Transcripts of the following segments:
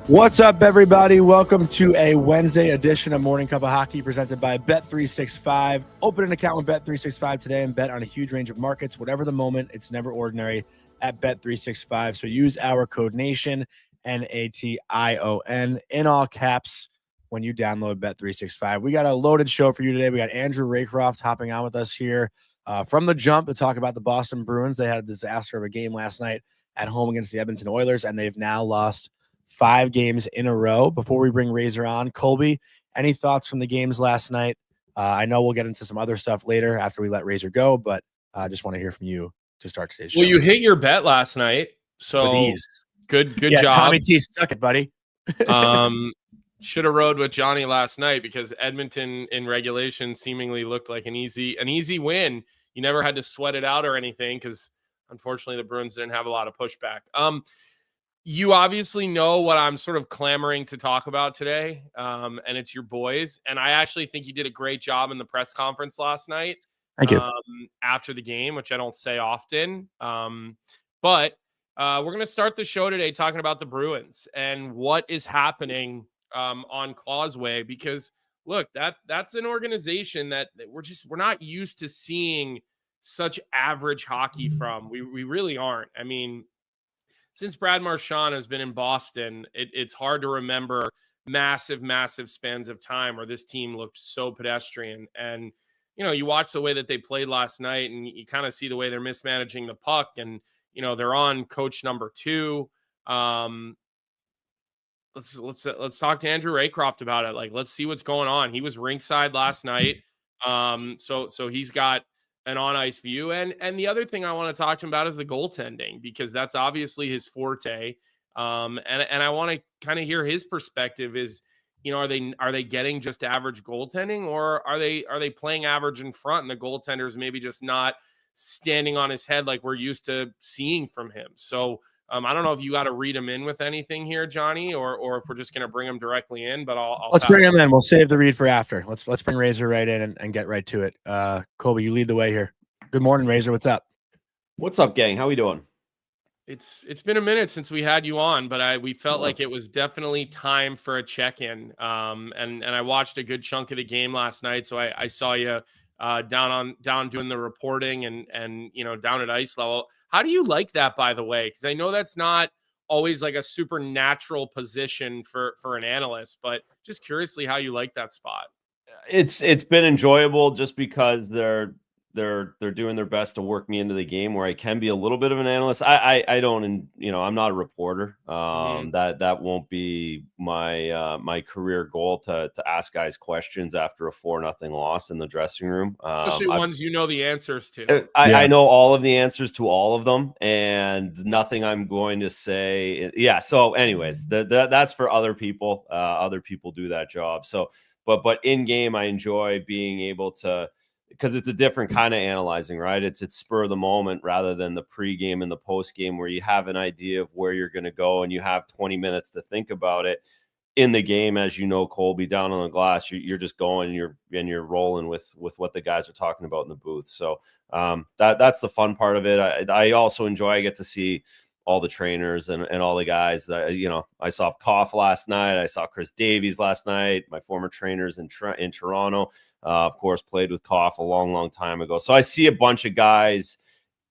What's up, everybody? Welcome to a Wednesday edition of Morning Cup of Hockey presented by Bet365. Open an account with Bet365 today and bet on a huge range of markets. Whatever the moment, it's never ordinary at Bet365. So use our code NATION, NATION, in all caps when you download Bet365. We got a loaded show for you today. We got Andrew Raycroft hopping on with us here from the jump to talk about the Boston Bruins. They had a disaster of a game last night at home against the Edmonton Oilers, and they've now lost 5 games in a row. Before we bring Razor on, Colby, any thoughts from the games last night? I know we'll get into some other stuff later after we let Razor go, but I just want to hear from you to start today's show. Well, you hit your bet last night, so with ease. Good yeah, job. Tommy T, suck it, buddy. Should have rode with Johnny last night because Edmonton in regulation seemingly looked like an easy win. You never had to sweat it out or anything because unfortunately the Bruins didn't have a lot of pushback. You obviously know what I'm sort of clamoring to talk about today, and it's your boys. And I actually think you did a great job in the press conference last night. Thank you. After the game, which I don't say often. But we're going to start the show today talking about the Bruins and what is happening on Causeway, because look, that's an organization that we're not used to seeing such average hockey from. We really aren't. I mean, since Brad Marchand has been in Boston, it's hard to remember massive spans of time where this team looked so pedestrian. And, you know, you watch the way that they played last night and you kind of see the way they're mismanaging the puck. And, you know, they're on coach number 2. Let's talk to Andrew Raycroft about it. Like, let's see what's going on. He was ringside last night. So he's got an on-ice view. And the other thing I want to talk to him about is the goaltending, because that's obviously his forte. And I want to kind of hear his perspective is, you know, are they getting just average goaltending, or are they playing average in front and the goaltender's maybe just not standing on his head like we're used to seeing from him? So I don't know if you got to read him in with anything here, Johnny, or if we're just going to bring him directly in, but let's bring him in. We'll save the read for after. Let's bring Razor right in and get right to it. Colby, you lead the way here. Good morning, Razor. What's up? What's up, gang? How we doing? It's been a minute since we had you on, but we felt like it was definitely time for a check-in. And I watched a good chunk of the game last night, so I saw you down doing the reporting and you know, down at ice level. How do you like that, by the way? Because I know that's not always like a super natural position for an analyst, but just curiously how you like that spot. It's been enjoyable just because they're doing their best to work me into the game where I can be a little bit of an analyst. I don't, you know, I'm not a reporter. That won't be my career goal to ask guys questions after a 4-0 loss in the dressing room. Especially ones you know the answers to. I know all of the answers to all of them, and nothing I'm going to say. Yeah. So anyways, that's for other people. Other people do that job. So, but in game, I enjoy being able to, because it's a different kind of analyzing, right? It's spur of the moment rather than the pregame and the postgame where you have an idea of where you're going to go and you have 20 minutes to think about it. In the game, as you know, Colby, down on the glass, you're just going and you're rolling with what the guys are talking about in the booth. So that's the fun part of it. I also enjoy. I get to see all the trainers and all the guys that, you know, I saw Koff last night. I saw Chris Davies last night. My former trainers in Toronto. Of course, played with Koff a long time ago. So I see a bunch of guys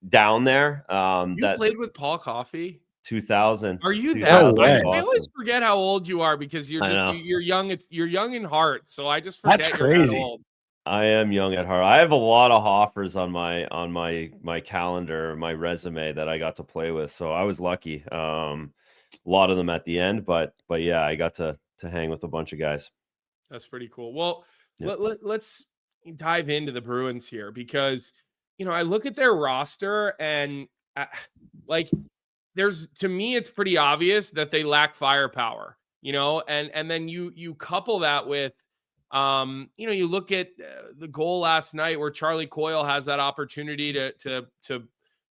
down there. You played with Paul Coffey? 2000. Are you that? I always forget how old you are because you're young. You're young in heart. So I just forget. That's crazy. You're that old. I am young at heart. I have a lot of Hoffers on my calendar, my resume that I got to play with. So I was lucky. A lot of them at the end, but yeah, I got to hang with a bunch of guys. That's pretty cool. Well, let's dive into the Bruins here because, you know, I look at their roster and to me, it's pretty obvious that they lack firepower, you know, and then you couple that with, you know, you look at the goal last night where Charlie Coyle has that opportunity to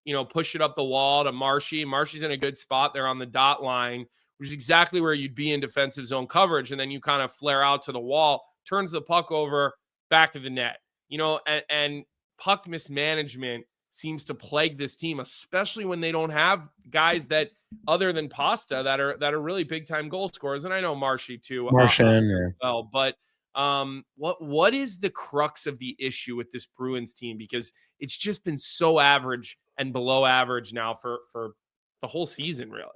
you know, push it up the wall to Marshy. Marshy's in a good spot there on the dot line, which is exactly where you'd be in defensive zone coverage. And then you kind of flare out to the wall, turns the puck over back to the net, you know, and puck mismanagement seems to plague this team, especially when they don't have guys that other than Pasta that are really big time goal scorers. And I know Marshy too, Marchand, well, but what is the crux of the issue with this Bruins team? Because it's just been so average and below average now for the whole season, really.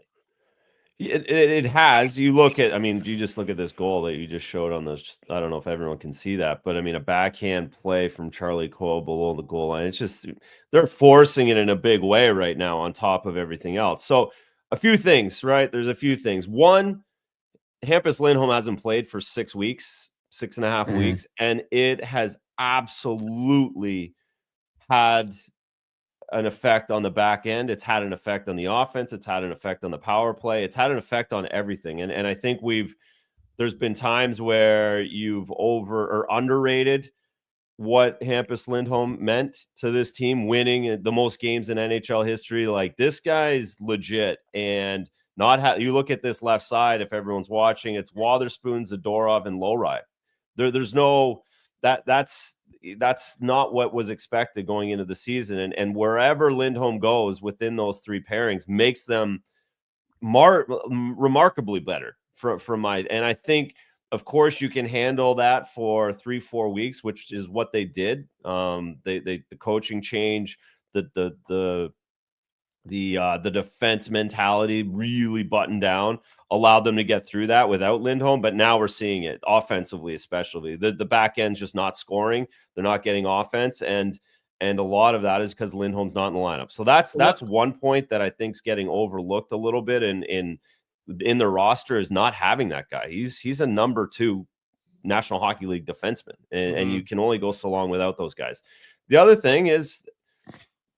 It has. You look at, I mean, you just look at this goal that you just showed on those. I don't know if everyone can see that, but I mean, a backhand play from Charlie Coyle below the goal line. It's just, they're forcing it in a big way right now on top of everything else. So a few things, right? There's a few things. One, Hampus Lindholm hasn't played for 6 weeks, 6.5 weeks, and it has absolutely had an effect on the back end. It's had an effect on the offense. It's had an effect on the power play. It's had an effect on everything. And I think there's been times where you've over or underrated what Hampus Lindholm meant to this team, winning the most games in NHL history. Like, this guy's legit. And you look at this left side, if everyone's watching, it's Wotherspoon, Zadorov, and Lowry. There's no that's not what was expected going into the season. And wherever Lindholm goes within those three pairings makes them remarkably better and I think, of course, you can handle that for 3-4 weeks, which is what they did. The coaching change, the defense mentality really buttoned down, allowed them to get through that without Lindholm. But now we're seeing it offensively, especially the back end's just not scoring. They're not getting offense. And a lot of that is because Lindholm's not in the lineup. So that's one point that I think is getting overlooked a little bit in the roster, is not having that guy. He's a number 2 National Hockey League defenseman. And you can only go so long without those guys. The other thing is,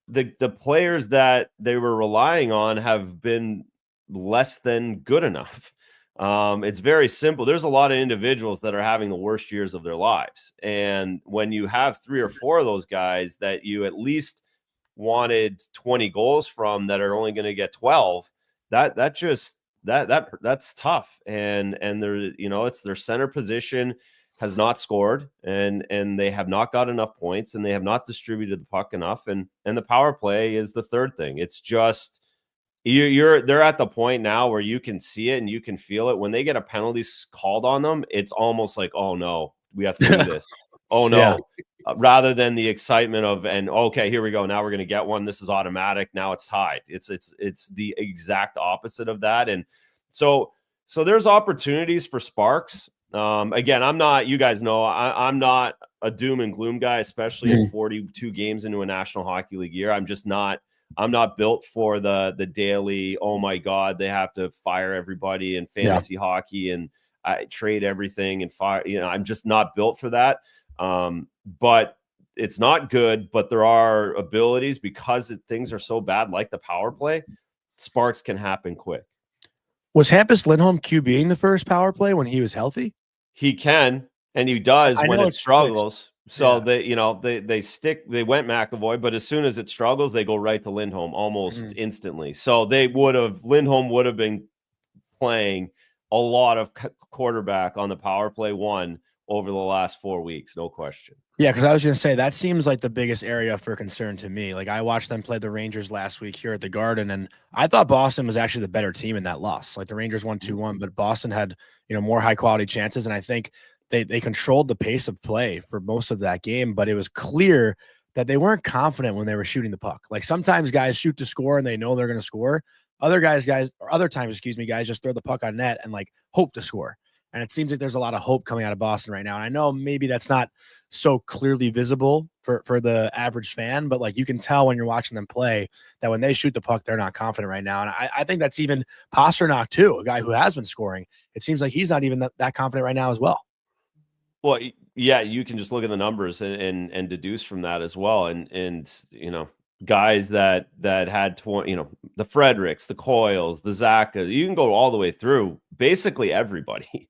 the players that they were relying on have been less than good enough. It's very simple. There's a lot of individuals that are having the worst years of their lives. And when you have 3 or 4 of those guys that you at least wanted 20 goals from that are only going to get 12, that's tough. And they're, it's their center position has not scored, and they have not got enough points, and they have not distributed the puck enough. And the power play is the third thing. It's just, they're at the point now where you can see it and you can feel it. When they get a penalty called on them, it's almost like, oh no, we have to do this. Oh no. Yeah. Rather than the excitement of, and okay, here we go. Now we're going to get one. This is automatic. Now it's tied. It's the exact opposite of that. And so there's opportunities for sparks. Again, you guys know, I'm not a doom and gloom guy, especially at 42 games into a National Hockey League year. I'm not built for the daily, oh my God, they have to fire everybody in fantasy hockey and trade everything and fire. I'm just not built for that. But it's not good, but there are abilities, because things are so bad, like the power play, sparks can happen quick. Was Hampus Lindholm QBing the first power play when he was healthy? He can, and he does when it struggles. So they went McAvoy, but as soon as it struggles, they go right to Lindholm almost instantly. So Lindholm would have been playing a lot of quarterback on the power play one over the last 4 weeks, no question. Yeah, because I was going to say, that seems like the biggest area for concern to me. Like, I watched them play the Rangers last week here at the Garden, and I thought Boston was actually the better team in that loss. Like, the Rangers won 2-1, but Boston had, more high-quality chances, and I think they controlled the pace of play for most of that game, but it was clear that they weren't confident when they were shooting the puck. Like, sometimes guys shoot to score, and they know they're going to score. Other times, guys just throw the puck on net and, like, hope to score. And it seems like there's a lot of hope coming out of Boston right now. And I know maybe that's not so clearly visible for the average fan, but like, you can tell when you're watching them play that when they shoot the puck, they're not confident right now. And I think that's even Pasternak too, a guy who has been scoring. It seems like he's not even that confident right now as well. Well, yeah, you can just look at the numbers and deduce from that as well. And guys that had 20, the Fredericks, the Coyles, the Zaka, you can go all the way through. Basically everybody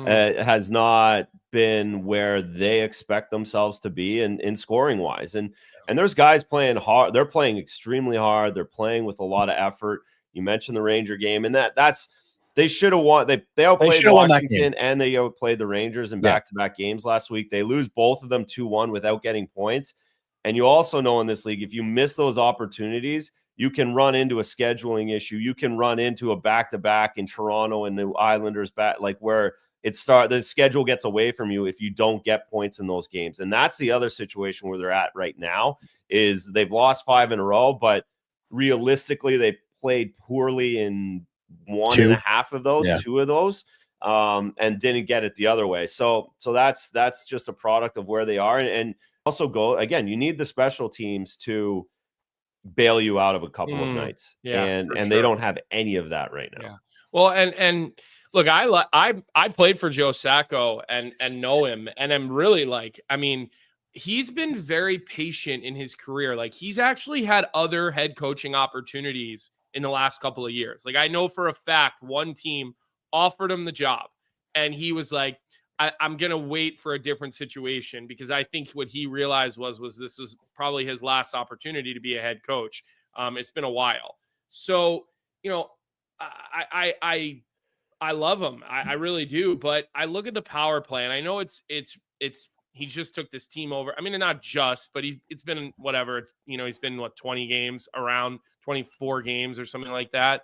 has not been where they expect themselves to be in scoring wise. And there's guys playing hard. They're playing extremely hard. They're playing with a lot of effort. You mentioned the Ranger game, and that's they should have won. They outplayed Washington and they outplayed the Rangers in back-to-back games last week. They lose both of them 2-1 without getting points. And you also know in this league, if you miss those opportunities, you can run into a scheduling issue. You can run into a back-to-back in Toronto and the Islanders back, like where the schedule gets away from you if you don't get points in those games. And that's the other situation where they're at right now, is they've lost 5 in a row, but realistically they played poorly in 1.5 of those, 2 of those, and didn't get it the other way. So that's just a product of where they are. And also again, you need the special teams to bail you out of a couple of nights. And they don't have any of that right now. Yeah. Well, and look, I played for Joe Sacco and know him, and I'm really like, I mean, he's been very patient in his career. Like, he's actually had other head coaching opportunities in the last couple of years. Like, I know for a fact one team offered him the job, and he was like, I'm going to wait for a different situation, because I think what he realized was this was probably his last opportunity to be a head coach. It's been a while. So, you know, I love him. I really do. But I look at the power play, and I know it's he just took this team over. I mean, not just, but it's been whatever. It's, you know, he's been 20 games, around 24 games or something like that.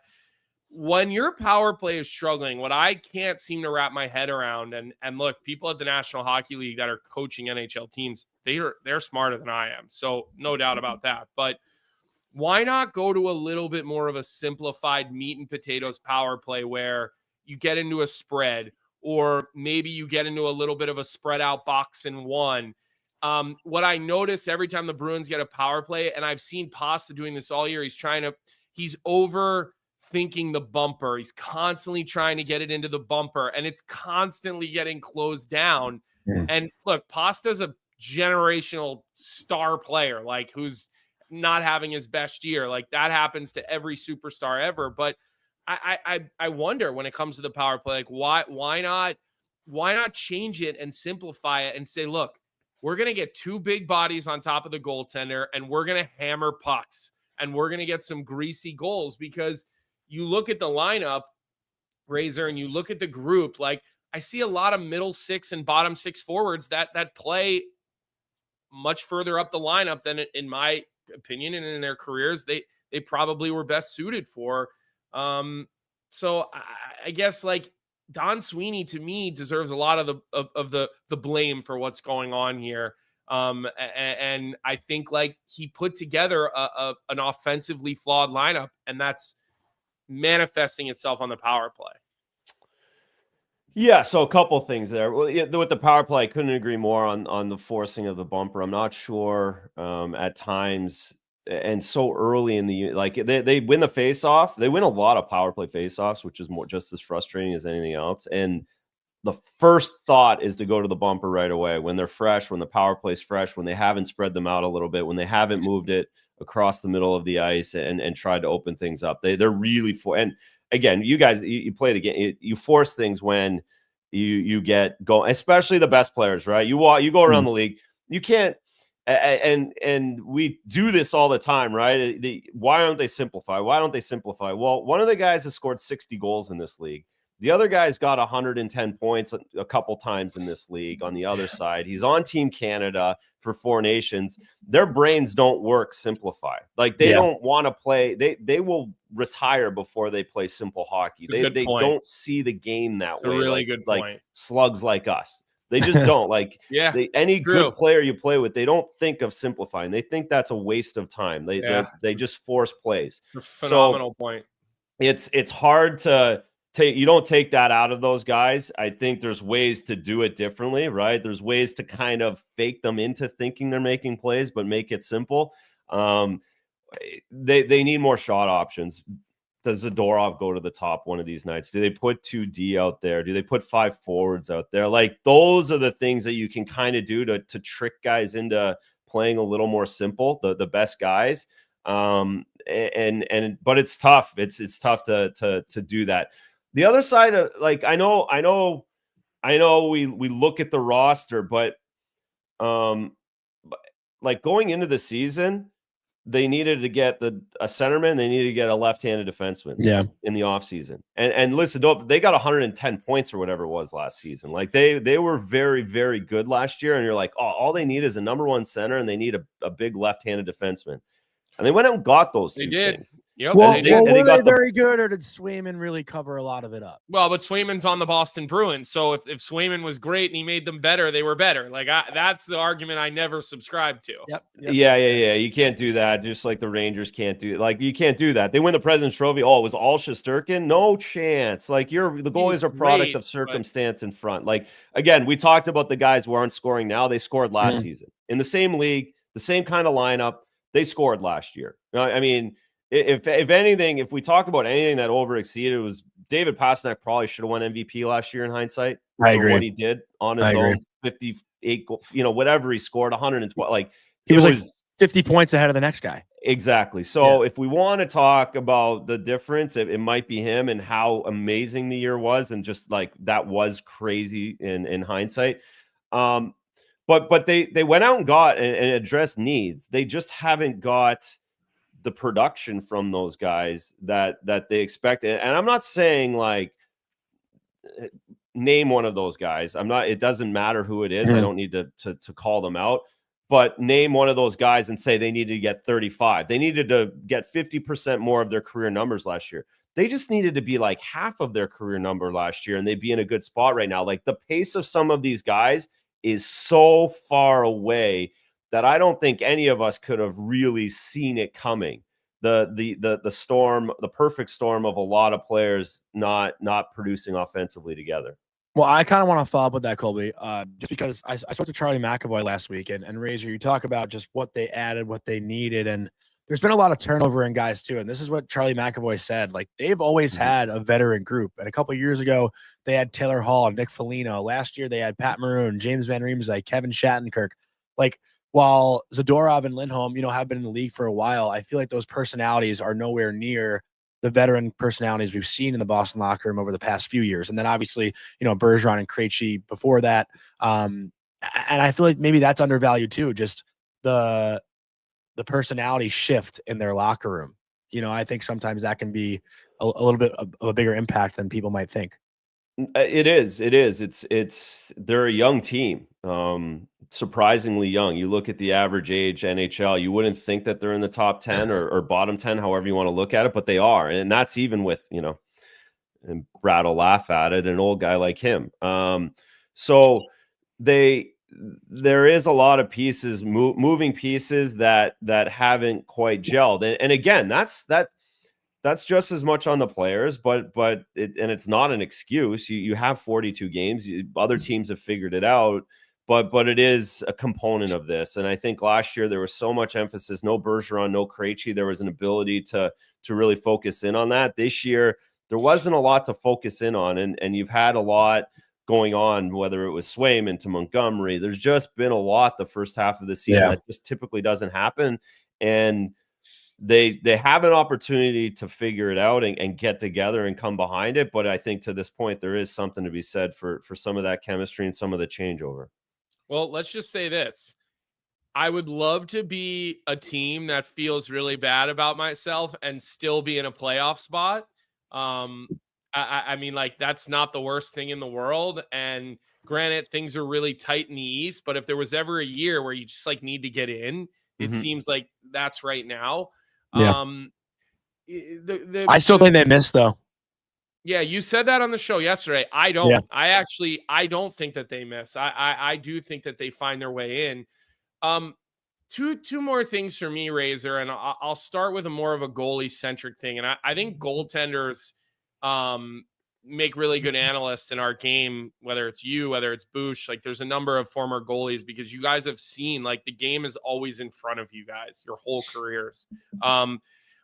When your power play is struggling, what I can't seem to wrap my head around, and look, people at the National Hockey League that are coaching NHL teams, they're smarter than I am. So no doubt about that. But why not go to a little bit more of a simplified meat and potatoes power play where you get into a spread, or maybe you get into a little bit of a spread out box and one. What I notice every time the Bruins get a power play, and I've seen Pasta doing this all year, he's overthinking the bumper. He's constantly trying to get it into the bumper, and it's constantly getting closed down. Yeah. And look, Pasta's a generational star player, like, who's not having his best year. Like, that happens to every superstar ever. But I wonder, when it comes to the power play, like, why not change it and simplify it and say, look, we're going to get 2 big bodies on top of the goaltender, and we're going to hammer pucks, and we're going to get some greasy goals. Because you look at the lineup, Razor, and you look at the group, like, I see a lot of middle 6 and bottom 6 forwards that play much further up the lineup than, in my opinion, and in their careers, they probably were best suited for. So I guess, like, Don Sweeney, to me, deserves a lot of the blame for what's going on here. And I think, like, he put together an offensively flawed lineup, and that's manifesting itself on the power play. Yeah, so a couple things there. Well, yeah, with the power play, I couldn't agree more on the forcing of the bumper. I'm not sure at times, and so early in the, like, they win the face-off. They win a lot of power play face-offs, which is just as frustrating as anything else. And the first thought is to go to the bumper right away when they're fresh, when the power play's fresh, when they haven't spread them out a little bit, when they haven't moved it across the middle of the ice and tried to open things up. They're really and again, you guys, you play the game, you force things when you get going, especially the best players, right? You go around the league, you can't, and we do this all the time, right? Why don't they simplify? Why don't they simplify? Well, one of the guys has scored 60 goals in this league. The other guy's got 110 points a couple times in this league on the other side. He's on Team Canada for 4 Nations. Their brains don't work simplify. Like, they don't want to play. They will retire before they play simple hockey. They don't see the game that way. A really good point. Like slugs like us. They just don't. Like, any good player you play with, they don't think of simplifying. They think that's a waste of time. They just force plays. Phenomenal point. It's hard to you don't take that out of those guys. I think there's ways to do it differently, right? There's ways to kind of fake them into thinking they're making plays, but make it simple. They need more shot options. Does Zadorov go to the top one of these nights? Do they put 2D out there? Do they put 5 forwards out there? Like, those are the things that you can kind of do to trick guys into playing a little more simple, the best guys. But it's tough. It's tough to do that. The other side of, like, I know we look at the roster, but like, going into the season, they needed to get a centerman. They needed to get a left-handed defenseman. Yeah. In the offseason. And listen, they got 110 points or whatever it was last season. Like they were very, very good last year. And you're like, oh, all they need is a number one center, and they need a big left-handed defenseman. And they went out and got those two things. Yep. Well, they were they very good, or did Swayman really cover a lot of it up? Well, but Swayman's on the Boston Bruins, so if Swayman was great and he made them better, they were better. Like that's the argument I never subscribed to. Yep. Yeah. You can't do that. Just like the Rangers can't do. Like you can't do that. They win the President's Trophy. Oh, it was all Shesterkin? No chance. Like the goalies are product of circumstance in front. Like again, we talked about the guys who aren't scoring now. They scored last season in the same league, the same kind of lineup. They scored last year. I mean, if anything, if we talk about anything that overexceeded, it was David Pastrnak probably should have won MVP last year in hindsight. I agree. What he did on his own, 58, whatever he scored, 112. Like he was like 50 points ahead of the next guy. Exactly. So if we want to talk about the difference, it might be him and how amazing the year was, and just like that was crazy in hindsight. But they went out and got and addressed needs. They just haven't got the production from those guys that they expect. And I'm not saying like name one of those guys. It doesn't matter who it is. I don't need to call them out. But name one of those guys and say they needed to get 35. They needed to get 50% more of their career numbers last year. They just needed to be like half of their career number last year, and they'd be in a good spot right now. Like the pace of some of these guys is so far away that I don't think any of us could have really seen it coming. The storm, the perfect storm of a lot of players not producing offensively together. Well, I kind of want to follow up with that, Colby, just because I spoke to Charlie McAvoy last week, and Razor, you talk about just what they added, what they needed, and there's been a lot of turnover in guys too. And this is what Charlie McAvoy said. Like they've always had a veteran group. And a couple of years ago, they had Taylor Hall and Nick Foligno. Last year, they had Pat Maroon, James Van Riemsdyk, Kevin Shattenkirk. Like while Zadorov and Lindholm, have been in the league for a while, I feel like those personalities are nowhere near the veteran personalities we've seen in the Boston locker room over the past few years. And then obviously, Bergeron and Krejci before that. And I feel like maybe that's undervalued too. Just the personality shift in their locker room. I think sometimes that can be a little bit of a bigger impact than people might think. It is. They're a young team. Surprisingly young. You look at the average age NHL, you wouldn't think that they're in the top 10 or bottom 10, however you want to look at it, but they are. And that's even with, and Brad will laugh at it, an old guy like him. So there is a lot of pieces, moving pieces that haven't quite gelled. And again, that's just as much on the players, but it's not an excuse. You have 42 games. Other teams have figured it out, but it is a component of this. And I think last year there was so much emphasis, no Bergeron, no Krejci. There was an ability to really focus in on that. This year, there wasn't a lot to focus in on, and you've had a lot going on, whether it was Swayman to Montgomery. There's just been a lot the first half of the season that just typically doesn't happen. And they have an opportunity to figure it out and get together and come behind it. But I think to this point, there is something to be said for some of that chemistry and some of the changeover. Well, let's just say this. I would love to be a team that feels really bad about myself and still be in a playoff spot. I mean, like, that's not the worst thing in the world. And granted, things are really tight in the East, but if there was ever a year where you just like need to get in, it seems like that's right now. Yeah. I still think they missed though. Yeah, you said that on the show yesterday. I don't. Yeah. I don't think that they miss. I do think that they find their way in. Two more things for me, Razor, and I'll start with a more of a goalie-centric thing. And I think goaltenders make really good analysts in our game, whether it's you, whether it's Boosh. Like, there's a number of former goalies because you guys have seen, like, the game is always in front of you guys your whole careers.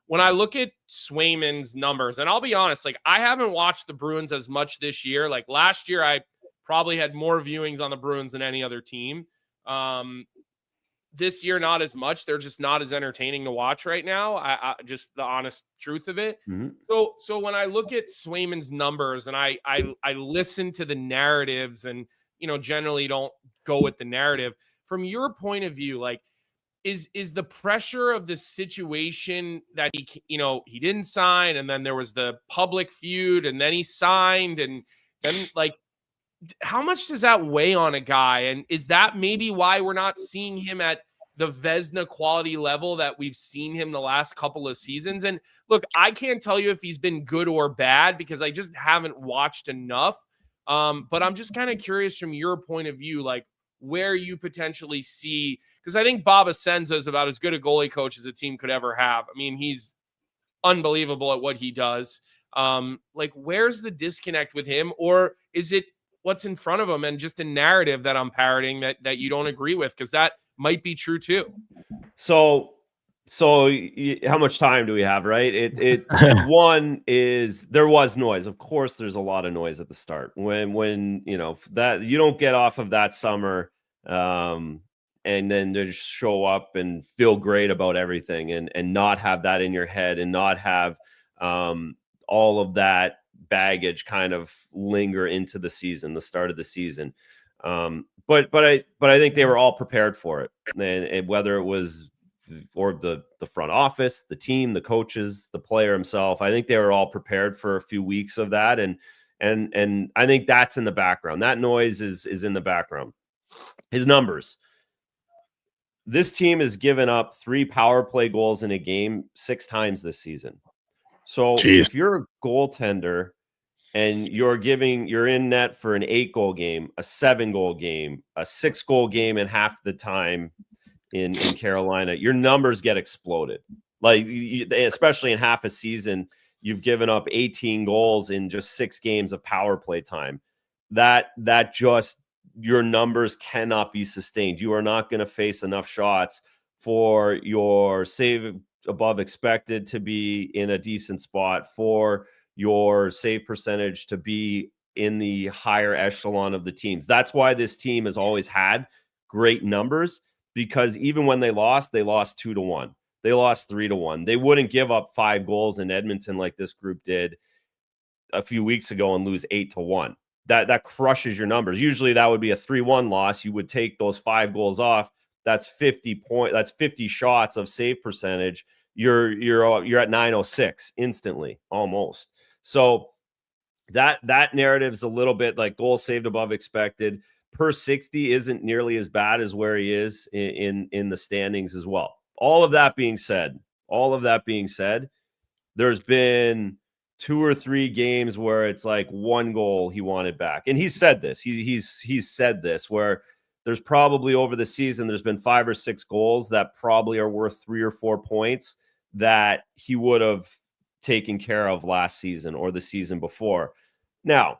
When I look at Swayman's numbers, and I'll be honest, like, I haven't watched the Bruins as much this year. Like, last year, I probably had more viewings on the Bruins than any other team. This year, not as much. They're just not as entertaining to watch right now. I just the honest truth of it. So when I look at Swayman's numbers and I listen to the narratives and, generally don't go with the narrative, from your point of view, like, is the pressure of the situation that he didn't sign, and then there was the public feud, and then he signed, and then like, how much does that weigh on a guy? And is that maybe why we're not seeing him at the Vezina quality level that we've seen him the last couple of seasons? And look, I can't tell you if he's been good or bad because I just haven't watched enough. But I'm just kind of curious from your point of view, like where you potentially see, because I think Bob Asenza is about as good a goalie coach as a team could ever have. I mean, he's unbelievable at what he does. Like, where's the disconnect with him? Or is it what's in front of him and just a narrative that I'm parroting that you don't agree with? Because that might be true too. So how much time do we have, right? One is there was noise. Of course, there's a lot of noise at the start when that you don't get off of that summer and then to just show up and feel great about everything and not have that in your head and not have all of that baggage kind of linger into the season, the start of the season. But I think they were all prepared for it, and whether it was or the front office, the team, the coaches, the player himself, I think they were all prepared for a few weeks of that, and I think that's in the background. That noise is in the background. His numbers. This team has given up 3 power play goals in a game 6 times this season. So if you're a goaltender and you're in net for an 8-goal game, a 7-goal game, a 6-goal game, and half the time in Carolina, your numbers get exploded. Like, especially in half a season, you've given up 18 goals in just 6 games of power play time. That just, your numbers cannot be sustained. You are not going to face enough shots for your save above expected to be in a decent spot, for your save percentage to be in the higher echelon of the teams. That's why this team has always had great numbers, because even when they lost 2-1. They lost 3-1. They wouldn't give up 5 goals in Edmonton like this group did a few weeks ago and lose 8-1. That crushes your numbers. Usually that would be a 3-1 loss. You would take those 5 goals off. That's 50 shots of save percentage. You're at 906 instantly, almost. So that narrative's a little bit like goals saved above expected. Per 60 isn't nearly as bad as where he is in the standings as well. All of that being said, there's been 2 or 3 games where it's like 1 goal he wanted back. And he's said this. He's said this, where there's probably over the season, there's been 5 or 6 goals that probably are worth 3 or 4 points that he would have taken care of last season or the season before. Now,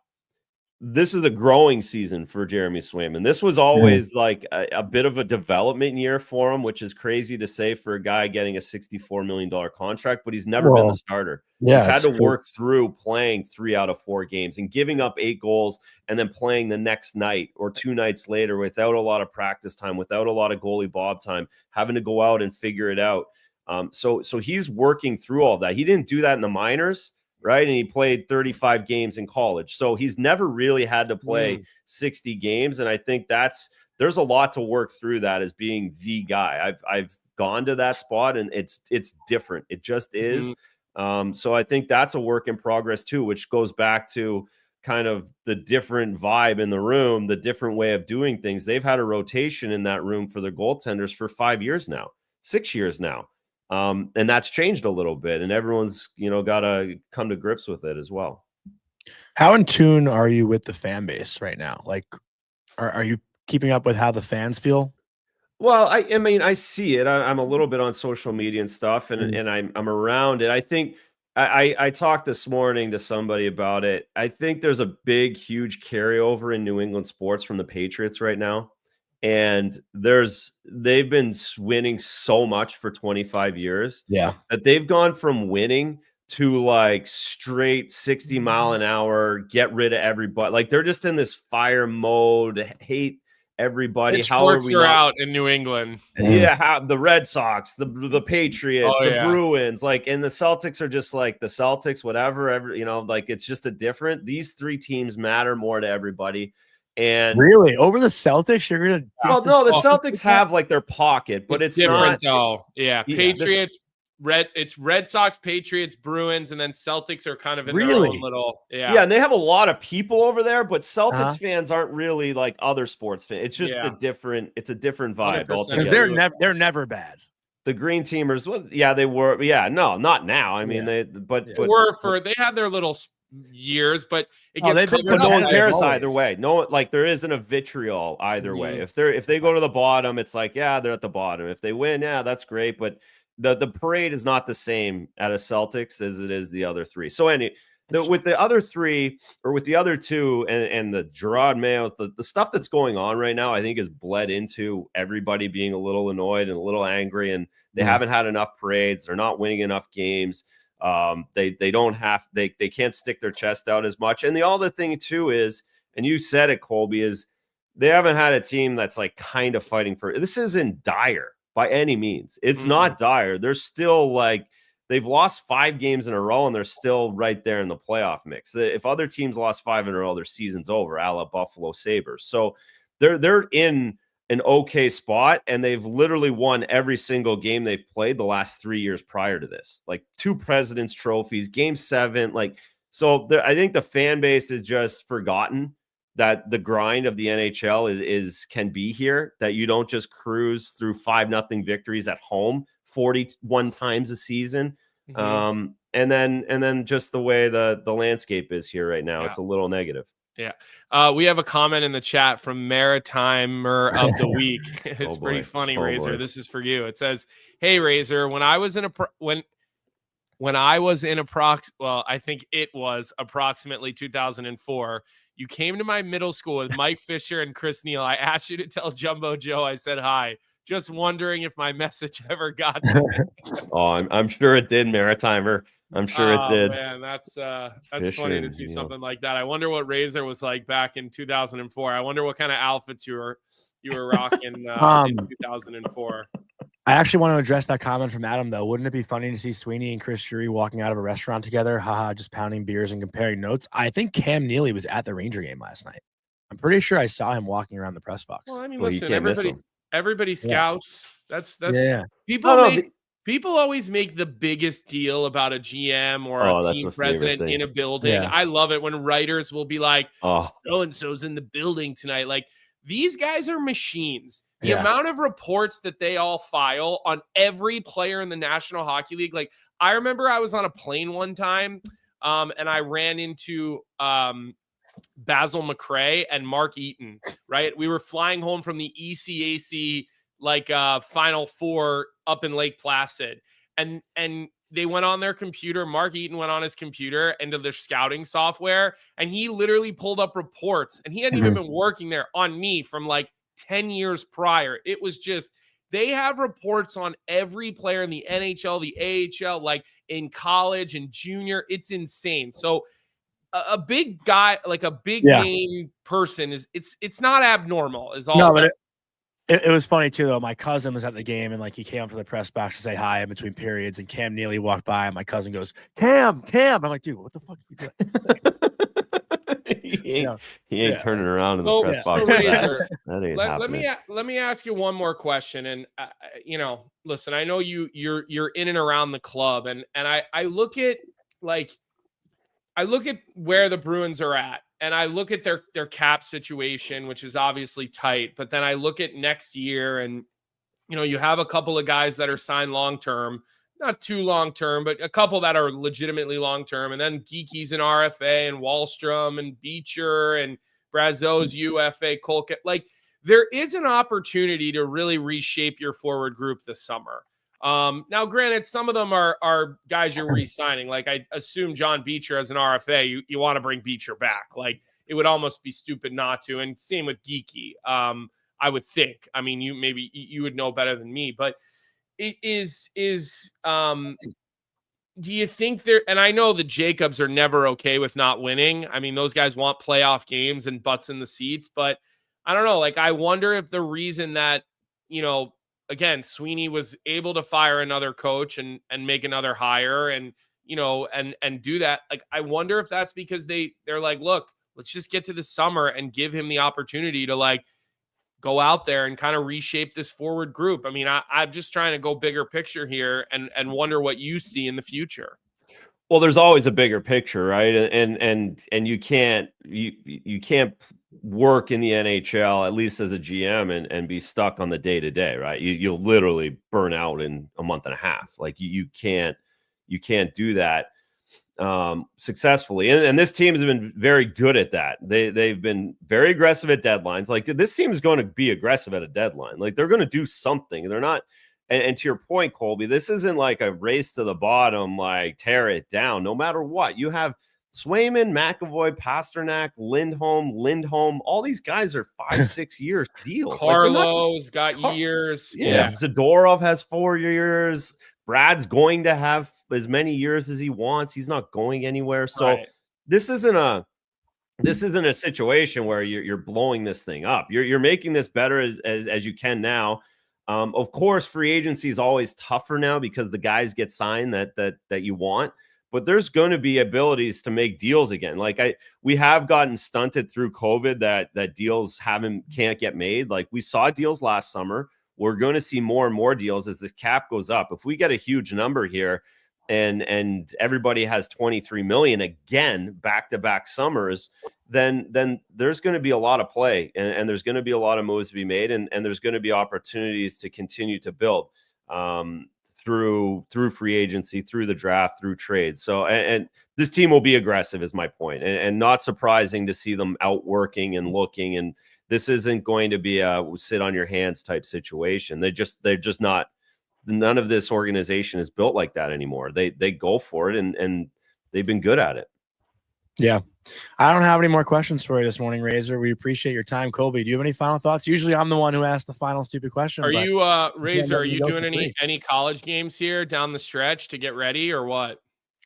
this is a growing season for Jeremy Swayman. This was always like a bit of a development year for him, which is crazy to say for a guy getting a $64 million contract, but he's never been the starter. Yeah, he's had to work through playing 3 out of 4 games and giving up 8 goals and then playing the next night or 2 nights later without a lot of practice time, without a lot of goalie Bob time, having to go out and figure it out. So he's working through all that. He didn't do that in the minors, right? And he played 35 games in college. So he's never really had to play 60 games. And I think there's a lot to work through that as being the guy. I've gone to that spot and it's different. It just is. So I think that's a work in progress too, which goes back to kind of the different vibe in the room, the different way of doing things. They've had a rotation in that room for their goaltenders for 5 years now, 6 years now. And that's changed a little bit, and everyone's, got to come to grips with it as well. How in tune are you with the fan base right now? Like, are you keeping up with how the fans feel? Well, I mean, I see it. I'm a little bit on social media and stuff, and I'm around it. I think I talked this morning to somebody about it. I think there's a big, huge carryover in New England sports from the Patriots right now. And they've been winning so much for 25 years. Yeah. That they've gone from winning to like straight 60 mile an hour, get rid of everybody. Like they're just in this fire mode, hate everybody. How are we out in New England? Yeah, the Red Sox, the Patriots, the Bruins, like, and the Celtics are just like the Celtics, whatever, like it's just these 3 teams matter more to everybody. And really, over the Celtics, you're gonna. well, no, the Celtics have like their pocket, but it's different not, though. Yeah, Yeah, Patriots, it's Red Sox, Patriots, Bruins, and then Celtics are kind of in their Really? own little. Yeah, and they have a lot of people over there, but Celtics Uh-huh. fans aren't really like other sports fans. It's just Yeah. it's a different vibe 100%. altogether. They're never bad. The Green Teamers, well, yeah, they were. Yeah, no, not now. I mean, Yeah. they had their little years, but it gets they've been covered but no up one by- cares always. either way. No, like there isn't a vitriol either way. Mhm. If they go to the bottom, it's like, yeah, they're at the bottom. If they win, yeah, that's great. But the parade is not the same at a Celtics as it is the other three. So with the other three or with the other two and the Gerard Mayo, the stuff that's going on right now, I think has bled into everybody being a little annoyed and a little angry, and they haven't had enough parades. They're not winning enough games. They can't stick their chest out as much. And the other thing too is, and you said it, Colby, is they haven't had a team that's like kind of fighting for. This isn't dire by any means. It's not dire. They're still like, they've lost 5 games in a row and they're still right there in the playoff mix. If other teams lost 5 in a row, their season's over, a la Buffalo Sabres. So they're in an okay spot, and they've literally won every single game they've played the last 3 years prior to this, like 2 President's trophies, Game 7. Like, so I think the fan base is just forgotten that the grind of the NHL can be here, that you don't just cruise through 5-0 victories at home 41 times a season. Mhm. And then just the way the landscape is here right now, it's a little negative. Yeah. We have a comment in the chat from Maritimer of the Week. It's pretty funny, Razor. boy. This is for you. It says, "Hey Razor, when I was in I think it was approximately 2004, you came to my middle school with Mike Fisher and Chris Neal. I asked you to tell Jumbo Joe I said hi. Just wondering if my message ever got to him." Oh, I'm sure it did, Maritimer. I'm sure it did. Man, that's Fisher funny to and see Neal. something like that. I wonder what Razor was like back in 2004. I wonder what kind of outfits you were rocking in 2004. I actually want to address that comment from Adam, though. Wouldn't it be funny to see Sweeney and Chris Drury walking out of a restaurant together, haha, just pounding beers and comparing notes? I think Cam Neely was at the Ranger game last night. I'm pretty sure I saw him walking around the press box. Well, I mean, Well, you listen, can't miss him. everybody scouts. That's Yeah. People always make the biggest deal about a GM or a that's team a favorite president thing. in a building. Yeah. I love it when writers will be like, Oh, so-and-so's in the building tonight. Like, these guys are machines. The Yeah. amount of reports that they all file on every player in the National Hockey League. Like, I remember I was on a plane one time, and I ran into Basil McRae and Mark Eaton, right? We were flying home from the ECAC Final Four up in Lake Placid, and they went on their computer. Mark Eaton went on his computer into their scouting software, and he literally pulled up reports, and he hadn't even been working there, on me from like 10 years prior. It was just, they have reports on every player in the NHL, the AHL, like in college and junior. It's insane. So a big guy, like a big game person, it's not abnormal is all. No, but it was funny too, though. My cousin was at the game, and like he came up to the press box to say hi in between periods, and Cam Neely walked by, and my cousin goes, Cam. I'm like, dude, what the fuck are you doing? he ain't turning around in the press box. So That ain't happening. let me ask you one more question. And listen, I know you're in and around the club, and I look at where the Bruins are at, and I look at their cap situation, which is obviously tight. But then I look at next year, and you have a couple of guys that are signed long term, not too long term, but a couple that are legitimately long term. And then Geeky's an RFA, and Wahlstrom, and Beecher, and Brazeau's UFA, Colquitt. Like, there is an opportunity to really reshape your forward group this summer. Now, granted, some of them are guys you're re-signing. Like, I assume John Beecher as an RFA, you want to bring Beecher back. Like, it would almost be stupid not to. And same with Geeky. I would think. I mean, you would know better than me, but it is do you think there, and I know the Jacobs are never okay with not winning. I mean, those guys want playoff games and butts in the seats, but I don't know. Like, I wonder if the reason that, again, Sweeney was able to fire another coach and make another hire and do that. Like, I wonder if that's because they're like, look, let's just get to the summer and give him the opportunity to like go out there and kind of reshape this forward group. I mean, I'm just trying to go bigger picture here and wonder what you see in the future. Well, there's always a bigger picture, right? And you can't work in the NHL, at least as a GM, and be stuck on the day to day, right? You'll literally burn out in a month and a half. Like you can't do that successfully. And this team has been very good at that. They've been very aggressive at deadlines. Like this team is going to be aggressive at a deadline. Like they're going to do something. They're not. And to your point, Colby, this isn't like a race to the bottom, like tear it down. No matter what, you have Swayman, McAvoy, Pasternak, Lindholm. All these guys are 5-6 years deals. Carlo's got years. Yeah. Zadorov has 4 years. Brad's going to have as many years as he wants. He's not going anywhere. So this isn't a situation where you're blowing this thing up. You're making this better as you can now. Of course, free agency is always tougher now because the guys get signed that you want, but there's going to be abilities to make deals again. Like we have gotten stunted through COVID that deals can't get made. Like we saw deals last summer. We're going to see more and more deals as this cap goes up. If we get a huge number here and everybody has 23 million again, back-to-back summers, then there's going to be a lot of play and there's going to be a lot of moves to be made and there's going to be opportunities to continue to build through free agency, through the draft, through trades. So, and this team will be aggressive is my point, and not surprising to see them outworking and looking. And this isn't going to be a sit on your hands type situation. They're just not. None of this organization is built like that anymore. They go for it and they've been good at it. Yeah. I don't have any more questions for you this morning, Razor. We appreciate your time. Colby, do you have any final thoughts? Usually I'm the one who asks the final stupid question. Are you Razor, are you doing any college games here down the stretch to get ready or what?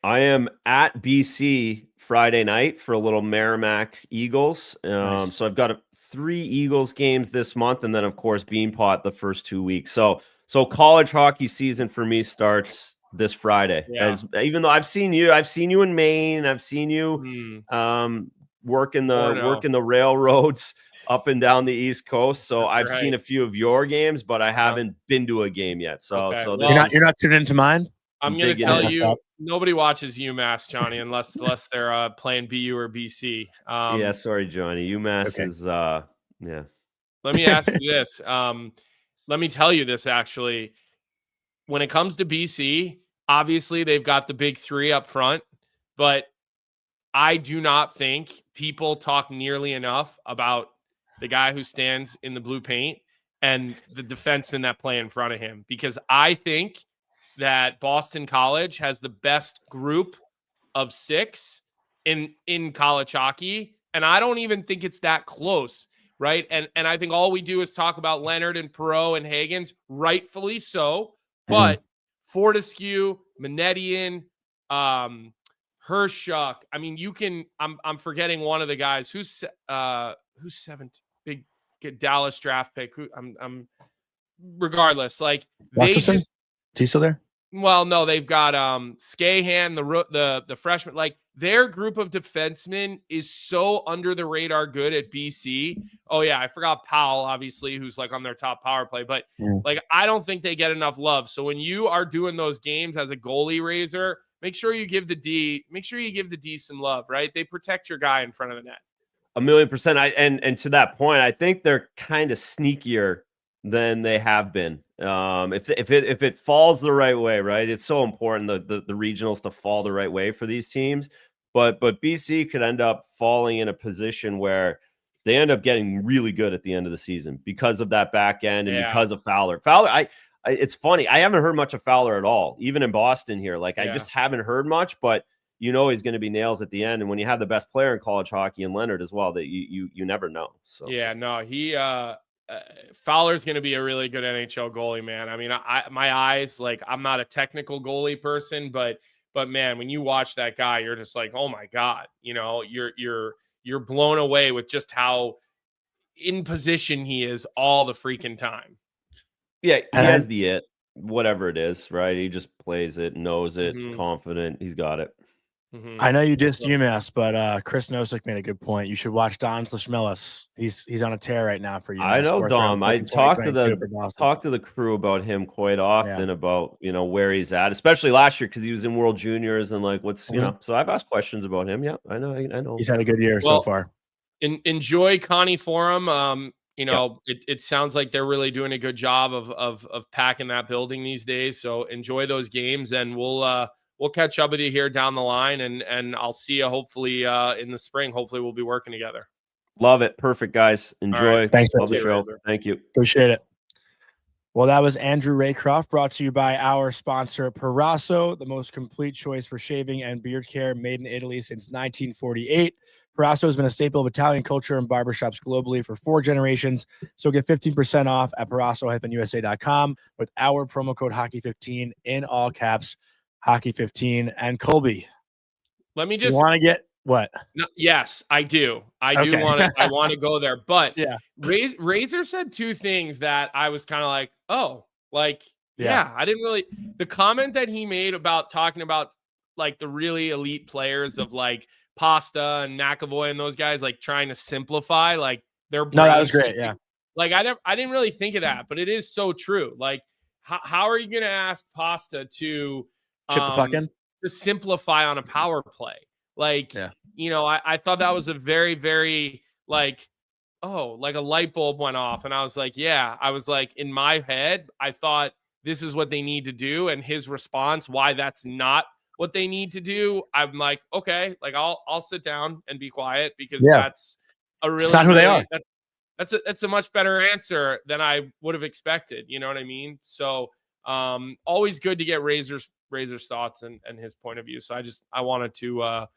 I am at BC Friday night for a little Merrimack Eagles. Nice. So I've got 3 Eagles games this month, and then of course Beanpot the first 2 weeks. So college hockey season for me starts this Friday. Yeah. Even though I've seen you in Maine, I've seen you working the railroads up and down the East Coast. So I've seen a few of your games, but I haven't been to a game yet. So you're not tuned into mine. I'm going to tell you, nobody watches UMass, Johnny, unless they're playing BU or BC. Yeah, sorry, Johnny. UMass is yeah. Let me ask you this. Let me tell you this, actually. When it comes to BC, obviously they've got the big 3 up front, but I do not think people talk nearly enough about the guy who stands in the blue paint and the defensemen that play in front of him, because I think that Boston College has the best group of 6 in college hockey, and I don't even think it's that close. Right. And I think all we do is talk about Leonard and Perreault and Hagens, rightfully so. But Fortescue, Manetian, Hershuk. I mean, I'm forgetting one of the guys who's 7th, big Dallas draft pick. I'm regardless. Like Is he still there? Well, no, they've got Skahan, the freshman. Like their group of defensemen is so under the radar good at BC. Oh yeah, I forgot Powell, obviously, who's like on their top power play. But like I don't think they get enough love. So when you are doing those games as a goalie, Razor, make sure you give the D some love, right? They protect your guy in front of the net. 1,000,000%. And to that point, I think they're kind of sneakier than they have been. If it falls the right way, right? It's so important the regionals to fall the right way for these teams. But BC could end up falling in a position where they end up getting really good at the end of the season because of that back end and because of Fowler. Fowler, it's funny. I haven't heard much of Fowler at all, even in Boston here. Like I just haven't heard much, but he's going to be nails at the end. And when you have the best player in college hockey and Leonard as well, that you never know. So he Fowler's going to be a really good NHL goalie, man. I mean, my eyes, like I'm not a technical goalie person, but man, when you watch that guy, you're just like, oh my God, you're blown away with just how in position he is all the freaking time. Yeah, he has whatever it is, right? He just plays it, knows it, confident. He's got it. I know you dissed UMass, but Chris Nosek made a good point. You should watch Don Schmellis. He's on a tear right now for UMass. I know Dom. I talk to the crew about him quite often, Yeah. about, you know, where he's at, especially last year because he was in World Juniors and like what's, you know. So I've asked questions about him. Yeah, I know. He's had a good year so far. Enjoy Connie Forum. You know, it sounds like they're really doing a good job of packing that building these days. So enjoy those games, and we'll catch up with you here down the line, and I'll see you hopefully in the spring. Hopefully we'll be working together. Love it. Perfect, guys. Enjoy. Thanks for the show. Thank you. Appreciate it. Well, that was Andrew Raycroft, brought to you by our sponsor, Proraso, the most complete choice for shaving and beard care, made in Italy since 1948. Proraso has been a staple of Italian culture and barbershops globally for 4 generations. So get 15% off at Proraso-USA.com with our promo code Hockey15 in all caps, Hockey15. And Colby, let me just want to get what? No, yes, I do. I do want to. I want to go there. But Razor said 2 things that I was kind of like, oh, like I didn't really. The comment that he made about talking about like the really elite players of like Pasta and McAvoy and those guys, like trying to simplify like their. No, that was great. Yeah. Like I didn't really think of that, but it is so true. Like how are you going to ask Pasta to chip the puck in, to simplify on a power play? Like, you know, I thought that was a very, very like, like a light bulb went off. And I was like, I was like, in my head, I thought this is what they need to do. And his response, why that's not what they need to do. I'm like, okay, like I'll sit down and be quiet because that's a really, it's not who they are. That's a much better answer than I would have expected. You know what I mean? So always good to get Razor's thoughts and his point of view. So I wanted to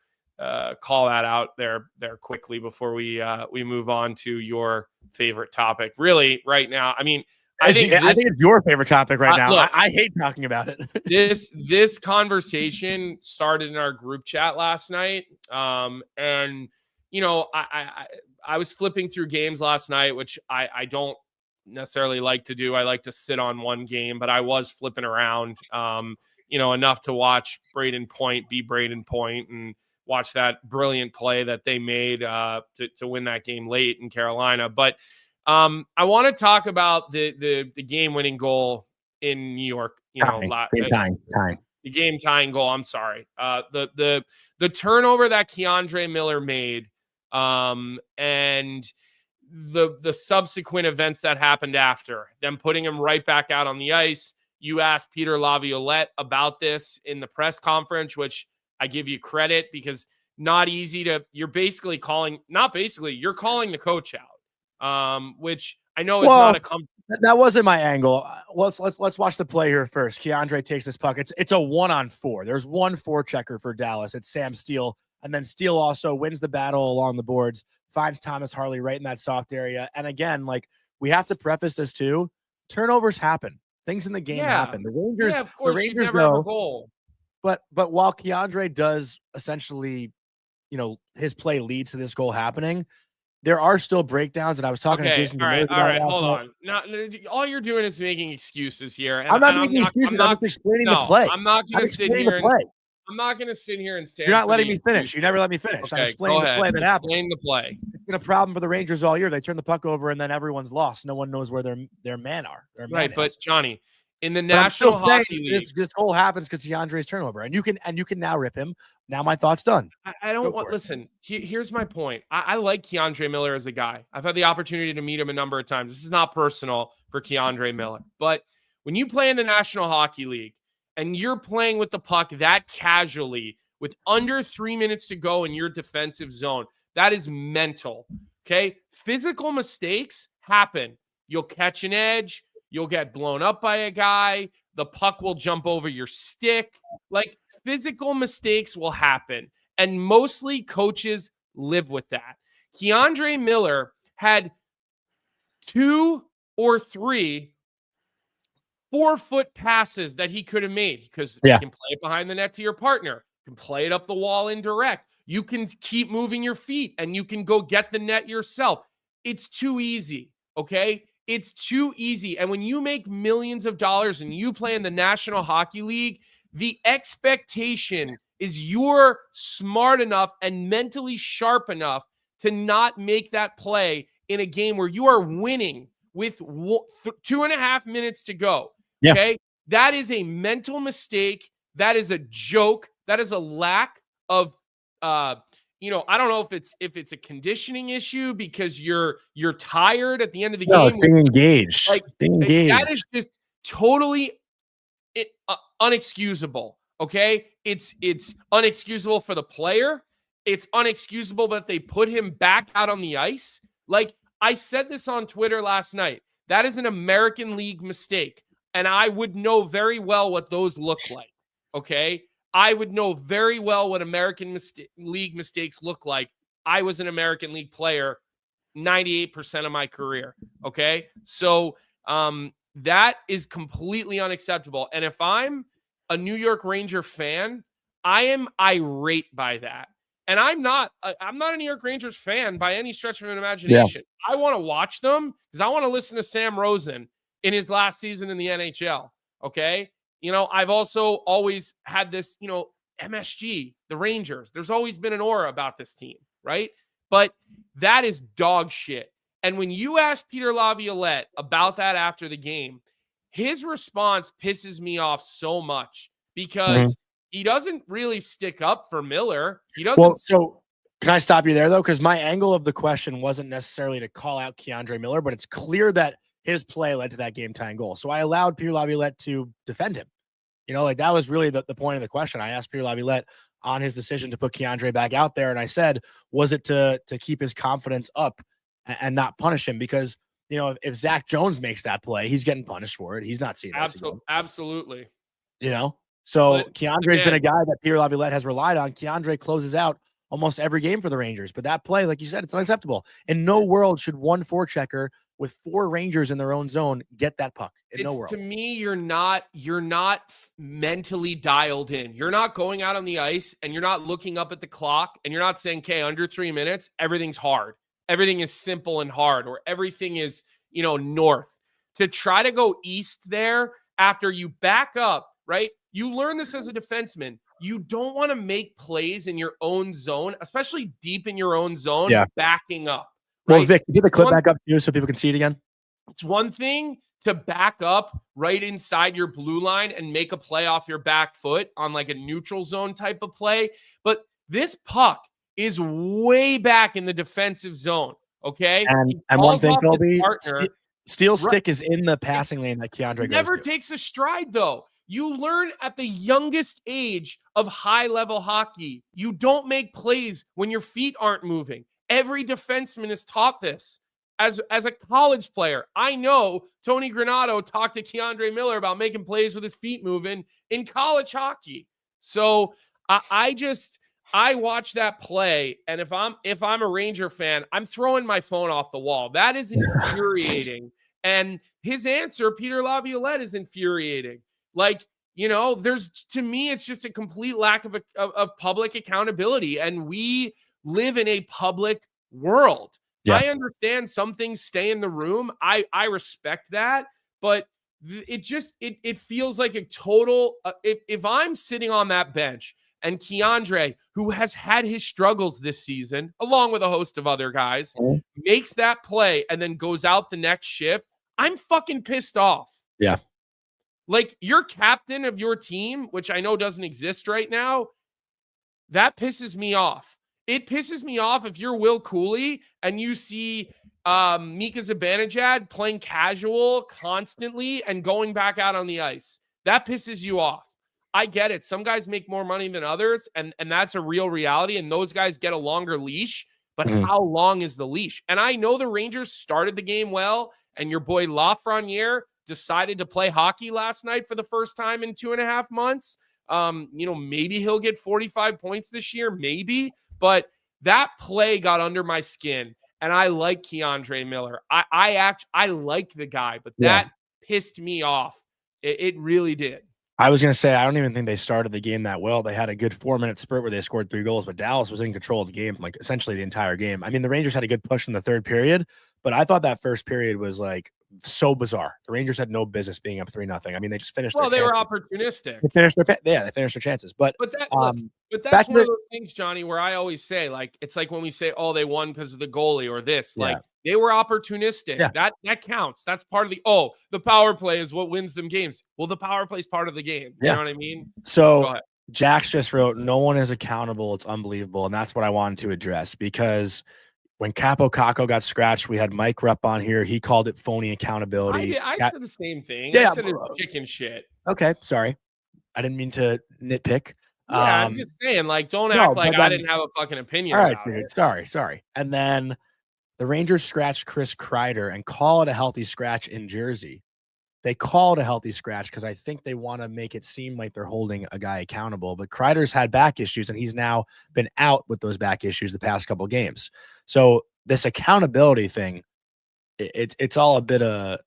call that out there quickly before we move on to your favorite topic. Really, right now, I mean, I think it's your favorite topic right now. Look, I hate talking about it. this conversation started in our group chat last night, and you know, I was flipping through games last night, which I don't necessarily like to do. I like to sit on one game, but I was flipping around, you know, enough to watch Braden Point be Braden Point and watch that brilliant play that they made to win that game late in Carolina. But I want to talk about the game-winning goal in New York. You know, the game-tying goal. I'm sorry. The turnover that Keandre Miller made, and the subsequent events that happened after them putting him right back out on the ice. You asked Peter Laviolette about this in the press conference, which I give you credit because not easy to. You're calling the coach out, which I know is not a. That wasn't my angle. Let's watch the play here first. Keandre takes this puck. It's a 1-on-4. There's one forechecker for Dallas. It's Sam Steele, and then Steele also wins the battle along the boards, finds Thomas Harley right in that soft area. And again, like we have to preface this too. Turnovers happen. Things in the game happen. The Rangers know. Goal. But while Keandre does essentially, you know, his play leads to this goal happening, there are still breakdowns. And I was talking to Jason. All right, hold on. Now, all you're doing is making excuses here. And I'm not making excuses. I'm just explaining the play. I'm not going to sit here. I'm not going to sit here and stand. You're not letting me finish. You never let me finish. Okay, I'm explaining the play that happened. Explain the play. It's been a problem for the Rangers all year. They turn the puck over and then everyone's lost. No one knows where their men are. But Johnny, in the National Hockey League, this goal happens because Keandre's turnover, and you can now rip him. Now my thought's done. I don't want. Listen, here's my point. I like Keandre Miller as a guy. I've had the opportunity to meet him a number of times. This is not personal for Keandre Miller, but when you play in the National Hockey League and you're playing with the puck that casually with under 3 minutes to go in your defensive zone, that is mental. Okay, physical mistakes happen. You'll catch an edge. You'll get blown up by a guy. The puck will jump over your stick. Like physical mistakes will happen. And mostly coaches live with that. Keandre Miller had 2 or 3 4-foot passes that he could have made because you can play it behind the net to your partner. You can play it up the wall indirect. You can keep moving your feet and you can go get the net yourself. It's too easy. Okay. It's too easy. And when you make millions of dollars and you play in the National Hockey League, the expectation is you're smart enough and mentally sharp enough to not make that play in a game where you are winning with 2.5 minutes to go. Okay. That is a mental mistake. That is a joke. That is a lack of, I don't know if it's a conditioning issue because you're tired at the end of the game. It's being engaged. Like being engaged. That is just totally unexcusable. Okay. It's unexcusable for the player. It's unexcusable that they put him back out on the ice. Like I said this on Twitter last night. That is an American League mistake. And I would know very well what those look like. Okay. I would know very well what American League mistakes look like. I was an American League player 98% of my career. Okay. So that is completely unacceptable. And if I'm a New York Ranger fan, I am irate by that. And I'm not a New York Rangers fan by any stretch of an imagination. Yeah. I want to watch them because I want to listen to Sam Rosen in his last season in the NHL. Okay. I've also always had this, MSG, the Rangers. There's always been an aura about this team, right? But that is dog shit. And when you ask Peter Laviolette about that after the game, his response pisses me off so much because he doesn't really stick up for Miller. He doesn't. Well, so can I stop you there, though? Because my angle of the question wasn't necessarily to call out K'Andre Miller, but it's clear that his play led to that game-tying goal. So I allowed Peter Laviolette to defend him. That was really the point of the question. I asked Peter Laviolette on his decision to put K'Andre back out there, and I said, was it to keep his confidence up and not punish him? Because, if Zach Jones makes that play, he's getting punished for it. He's not seeing it. Absolutely. So K'Andre's been a guy that Peter Laviolette has relied on. K'Andre closes out almost every game for the Rangers. But that play, like you said, it's unacceptable. In no world should one forechecker with 4 Rangers in their own zone get that puck. No world. To me, you're not mentally dialed in. You're not going out on the ice and you're not looking up at the clock and you're not saying, okay, under 3 minutes, everything's hard. Everything is simple and hard, or everything is, north. To try to go east there after you back up, right? You learn this as a defenseman. You don't want to make plays in your own zone, especially deep in your own zone, backing up. Right? Well, Vic, get the clip back up to you so people can see it again. It's one thing to back up right inside your blue line and make a play off your back foot on like a neutral zone type of play. But this puck is way back in the defensive zone. Okay. And one thing, Colby, Steele's stick is in the passing lane that K'Andre goes never to. Takes a stride, though. You learn at the youngest age of high-level hockey. You don't make plays when your feet aren't moving. Every defenseman is taught this. As a college player, I know Tony Granato talked to K'Andre Miller about making plays with his feet moving in college hockey. So I watch that play, and if I'm a Ranger fan, I'm throwing my phone off the wall. That is infuriating. And his answer, Peter Laviolette, is infuriating. To me, it's just a complete lack of public accountability. And we live in a public world. Yeah. I understand some things stay in the room. I respect that. But it feels like a total, if I'm sitting on that bench and K'Andre, who has had his struggles this season, along with a host of other guys, makes that play and then goes out the next shift, I'm fucking pissed off. Yeah. Like, you're captain of your team, which I know doesn't exist right now. That pisses me off. It pisses me off if you're Will Cooley and you see Mika Zibanejad playing casual constantly and going back out on the ice. That pisses you off. I get it. Some guys make more money than others, and that's a real reality, and those guys get a longer leash. But how long is the leash? And I know the Rangers started the game well, and your boy Lafreniere decided to play hockey last night for the first time in 2.5 months. Maybe he'll get 45 points this year, maybe. But that play got under my skin, and I like K'Andre Miller. I like the guy, but that pissed me off. It really did. I was going to say, I don't even think they started the game that well. They had a good 4-minute spurt where they scored 3 goals, but Dallas was in control of the game, like essentially the entire game. I mean, the Rangers had a good push in the third period, but I thought that first period was like so bizarre. The Rangers had no business being up 3-0. I mean, they just finished. Well, their they were chances. opportunistic. They finished their chances. But that but back that's to one of those things, Johnny, where I always say, like, it's like when we say, oh, they won because of the goalie or this. Yeah. Like, they were opportunistic. Yeah. That counts. That's part of the power play is what wins them games. Well, the power play is part of the game. You know what I mean? So Jax just wrote, no one is accountable. It's unbelievable. And that's what I wanted to address, because when Capo Caco got scratched, we had Mike Rupp on here. He called it phony accountability. I said the same thing. Yeah, I said it's chicken shit. Okay, sorry. I didn't mean to nitpick. Yeah, I'm just saying, like, don't act like I didn't have a fucking opinion about dude, it. Sorry. And then the Rangers scratched Chris Kreider and call it a healthy scratch in Jersey. They call it a healthy scratch because I think they want to make it seem like they're holding a guy accountable. But Kreider's had back issues, and he's now been out with those back issues the past couple of games. So this accountability thing, it's all a bit of,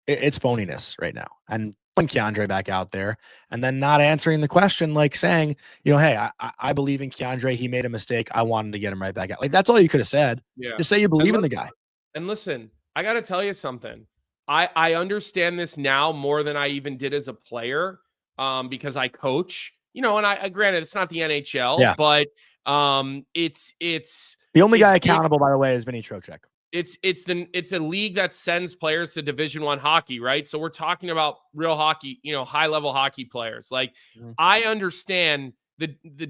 it's phoniness right now. And putting Keandre back out there and then not answering the question, like saying, hey, I believe in Keandre. He made a mistake. I wanted to get him right back out. Like, that's all you could have said. Yeah. Just say you believe in the guy. And listen, I got to tell you something. I understand this now more than I even did as a player, because I coach, and I granted it's not the NHL, but it's the only guy accountable, by the way, is Vinny Trocheck. It's a league that sends players to Division I hockey, right? So we're talking about real hockey, high level hockey players. Like, I understand the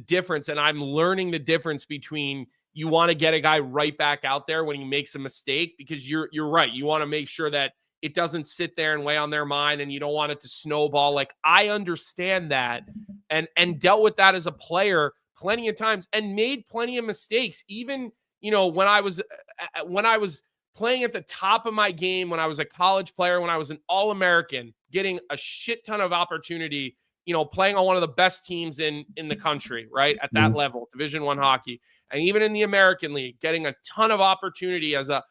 difference, and I'm learning the difference between you want to get a guy right back out there when he makes a mistake, because you're right. You want to make sure that it doesn't sit there and weigh on their mind, and you don't want it to snowball. Like, I understand that and dealt with that as a player plenty of times and made plenty of mistakes. Even, when I was playing at the top of my game, when I was a college player, when I was an All-American, getting a shit ton of opportunity, playing on one of the best teams in the country, right? At that level, Division I hockey. And even in the American League, getting a ton of opportunity as a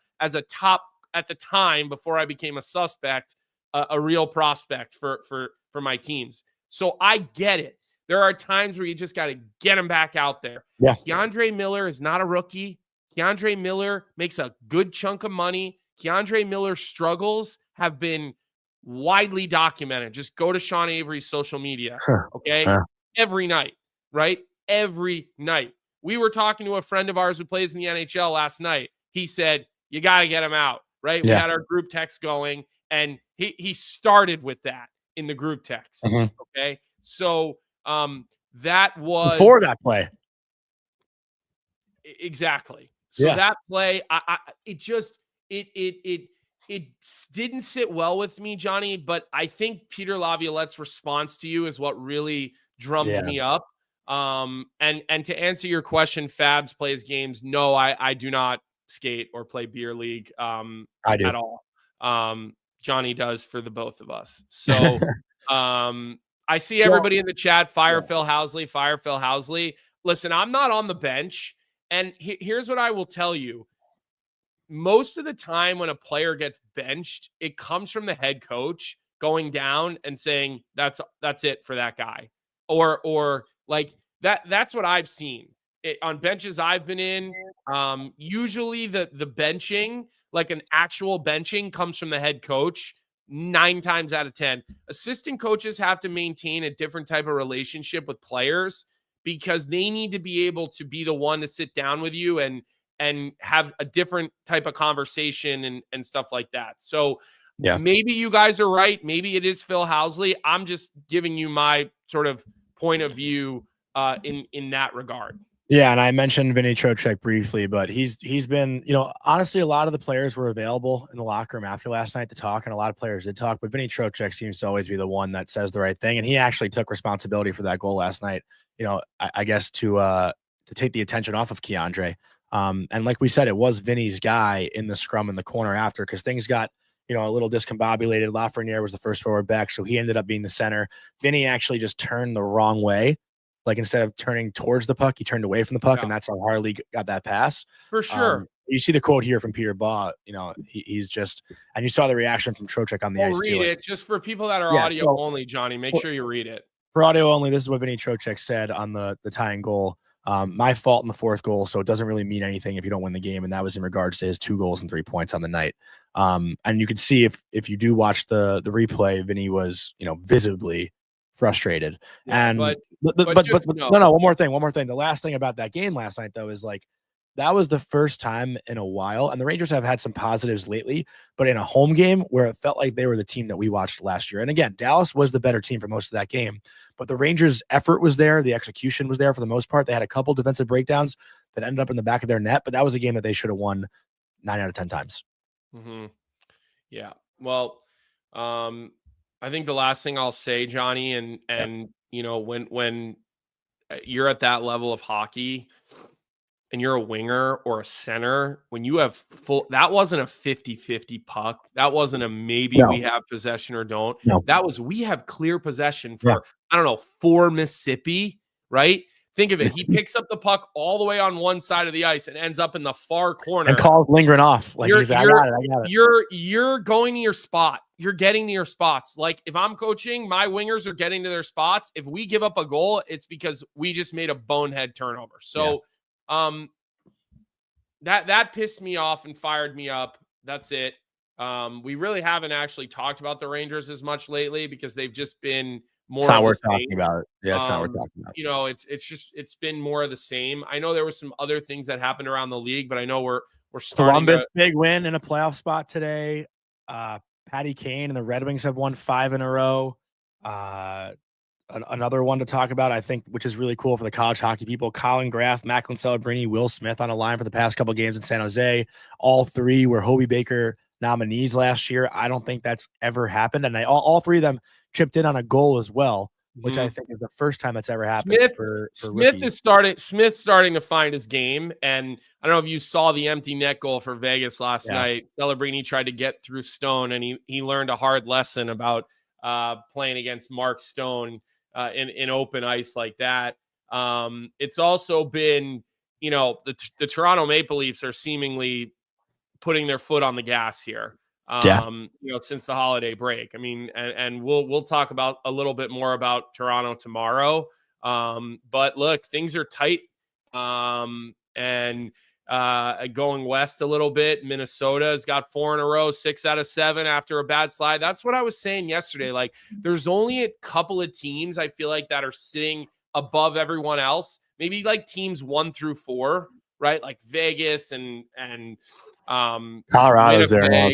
top, at the time, before I became a suspect, a real prospect for my teams. So I get it. There are times where you just got to get him back out there. Yeah. Keandre Miller is not a rookie. Keandre Miller makes a good chunk of money. Keandre Miller's struggles have been widely documented. Just go to Sean Avery's social media, okay? Every night, right? Every night. We were talking to a friend of ours who plays in the NHL last night. He said, you got to get him out. Right. We had our group text going, and he started with that in the group text. Okay. So that was before that play. Exactly. So that play, it didn't sit well with me, Johnny, but I think Peter Laviolette's response to you is what really drummed me up. And to answer your question, Fabs plays games. No, I do not skate or play beer league I do. at all. Johnny does for the both of us. So I see everybody in the chat, Phil Housley. Listen, I'm not on the bench, and here's what I will tell you. Most of the time when a player gets benched, it comes from the head coach going down and saying that's it for that guy, or like that's what I've seen on benches I've been in. Usually the benching, like an actual benching, comes from the head coach 9 times out of 10. Assistant coaches have to maintain a different type of relationship with players, because they need to be able to be the one to sit down with you and have a different type of conversation and stuff like that. So maybe you guys are right. Maybe it is Phil Housley. I'm just giving you my sort of point of view in that regard. Yeah, and I mentioned Vinny Trocheck briefly, but he's been, honestly, a lot of the players were available in the locker room after last night to talk, and a lot of players did talk, but Vinny Trocheck seems to always be the one that says the right thing, and he actually took responsibility for that goal last night, I guess to take the attention off of Keandre. And like we said, it was Vinny's guy in the scrum in the corner after, because things got, a little discombobulated. Lafreniere was the first forward back, so he ended up being the center. Vinny actually just turned the wrong way. Like, instead of turning towards the puck, he turned away from the puck, and that's how Harley got that pass. For sure. You see the quote here from Peter Baugh. He's just, and you saw the reaction from Trocheck on the ice. Read it just for people that are audio only, Johnny. Make sure you read it. For audio only, this is what Vinny Trocheck said on the tying goal. My fault in the fourth goal, so it doesn't really mean anything if you don't win the game. And that was in regards to his 2 goals and 3 points on the night. And you could see if you do watch the replay, Vinny was, visibly frustrated. Yeah, And but no, one more thing. The last thing about that game last night, though, is like that was the first time in a while, and the Rangers have had some positives lately, but in a home game where it felt like they were the team that we watched last year. And again, Dallas was the better team for most of that game, but the Rangers' effort was there. The execution was there for the most part. They had a couple defensive breakdowns that ended up in the back of their net, but that was a game that they should have won 9 out of 10 times. Mm-hmm. Yeah. Well, I think the last thing I'll say, Johnny, and when you're at that level of hockey and you're a winger or a center, when you have that wasn't a 50-50 puck. That wasn't a maybe we have possession or don't. No. That was we have clear possession for, I don't know, 4 Mississippi, right? Think of it. He picks up the puck all the way on one side of the ice and ends up in the far corner. And calls lingering off. Like you're going to your spot. You're getting to your spots. Like if I'm coaching, my wingers are getting to their spots. If we give up a goal, it's because we just made a bonehead turnover. So that pissed me off and fired me up. That's it. We really haven't actually talked about the Rangers as much lately because they've just been more. It's not worth talking about it. Yeah, it's not worth talking about. It's been more of the same. I know there were some other things that happened around the league, but I know we're starting. Columbus big win in a playoff spot today. Patty Kane and the Red Wings have won 5 in a row. Another one to talk about, I think, which is really cool for the college hockey people. Colin Graff, Macklin Celebrini, Will Smith on a line for the past couple of games in San Jose. All 3 were Hobie Baker nominees last year. I don't think that's ever happened. And all 3 of them chipped in on a goal as well, which I think is the first time that's ever happened. Smith's starting to find his game. And I don't know if you saw the empty net goal for Vegas last night. Celebrini tried to get through Stone, and he learned a hard lesson about playing against Mark Stone in open ice like that. It's also been, the Toronto Maple Leafs are seemingly putting their foot on the gas here. Since the holiday break. I mean, and we'll talk about a little bit more about Toronto tomorrow. But look, things are tight. And going west a little bit, Minnesota has got 4 in a row, 6 out of 7 after a bad slide. That's what I was saying yesterday. Like, there's only a couple of teams I feel like that are sitting above everyone else. Maybe like teams 1 through 4, right? Like Vegas and Colorado's there.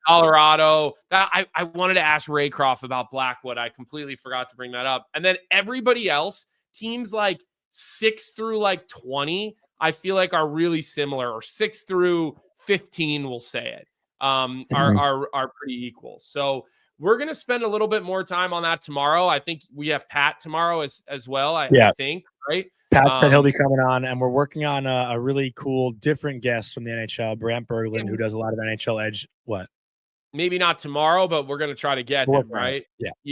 Colorado. That I wanted to ask Raycroft about Blackwood. I completely forgot to bring that up. And then everybody else, teams like 6 through like 20, I feel like are really similar, or 6 through 15, we'll say it, are pretty equal. So we're going to spend a little bit more time on that tomorrow. I think we have Pat tomorrow as well. I think, right? Pat said he'll be coming on, and we're working on a really cool, different guest from the NHL, Brant Berglund, who does a lot of NHL Edge. What? Maybe not tomorrow, but we're going to try to get him, right?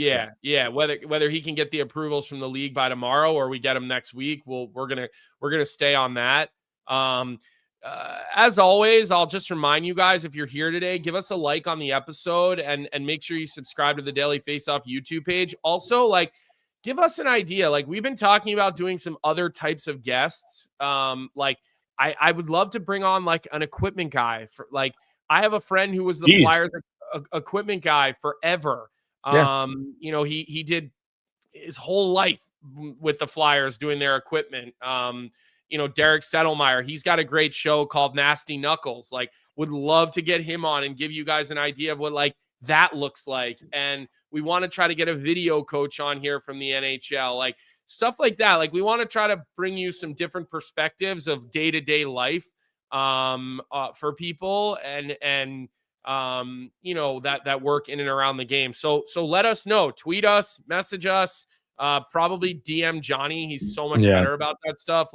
Yeah. Whether he can get the approvals from the league by tomorrow or we get him next week, we're gonna stay on that. As always, I'll just remind you guys, if you're here today, give us a like on the episode and make sure you subscribe to the Daily Faceoff YouTube page. Also, give us an idea. Like, we've been talking about doing some other types of guests. I would love to bring on like an equipment guy for I have a friend who was the Flyers equipment guy forever. He did his whole life with the Flyers doing their equipment. Derek Settlemeyer, he's got a great show called Nasty Knuckles. Would love to get him on and give you guys an idea of what that looks like. And we want to try to get a video coach on here from the NHL, stuff like that. We want to try to bring you some different perspectives of day-to-day life for people and that work in and around the game. So let us know, tweet us, message us, probably DM Johnny. He's so much better about that stuff.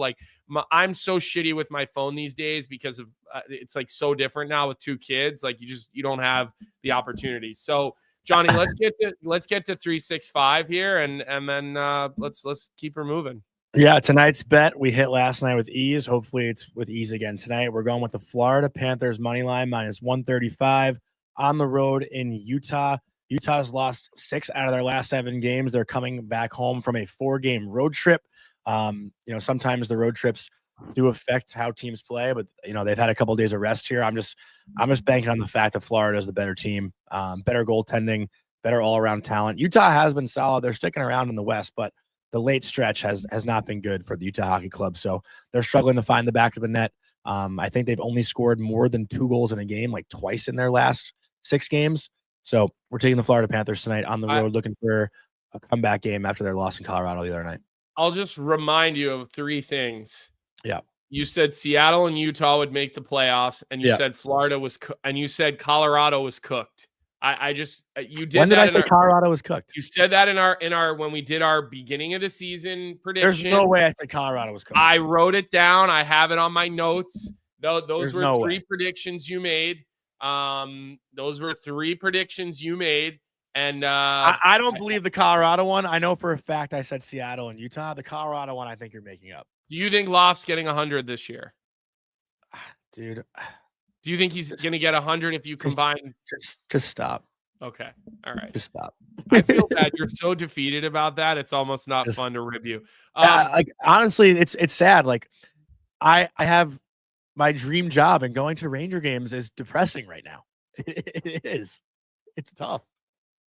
I'm so shitty with my phone these days because of it's so different now with 2 kids. You don't have the opportunity. So Johnny, let's get to 365 here and then let's keep her moving. Yeah, tonight's bet we hit last night with ease. Hopefully it's with ease again tonight. We're going with the Florida Panthers money line -135 on the road in Utah. Utah's lost 6 out of their last 7 games. They're coming back home from a 4-game road trip. Sometimes the road trips do affect how teams play, but they've had a couple of days of rest here. I'm just banking on the fact that Florida is the better team, better goaltending, better all around talent. Utah has been solid. They're sticking around in the West, but the late stretch has not been good for the Utah Hockey Club. So they're struggling to find the back of the net. I think they've only scored more than 2 goals in a game, like twice in their last 6 games. So we're taking the Florida Panthers tonight on the road, looking for a comeback game after their loss in Colorado the other night. I'll just remind you of 3 things. Yeah. You said Seattle and Utah would make the playoffs, and you said Florida was, and you said Colorado was cooked. You did. When did I say Colorado was cooked? You said that in our when we did our beginning of the season prediction. There's no way I said Colorado was cooked. I wrote it down. I have it on my notes. Those were 3 predictions you made. Those were 3 predictions you made. And I don't believe the Colorado one. I know for a fact I said Seattle and Utah. The Colorado one, I think you're making up. Do you think Loft's getting 100 this year? Dude. Do you think he's going to get 100 if you combine? Just stop. Okay. All right. Just stop. I feel bad. You're so defeated about that. It's almost not fun to rib you. Honestly, it's sad. Like I have my dream job, and going to Ranger games is depressing right now. It is. It's tough.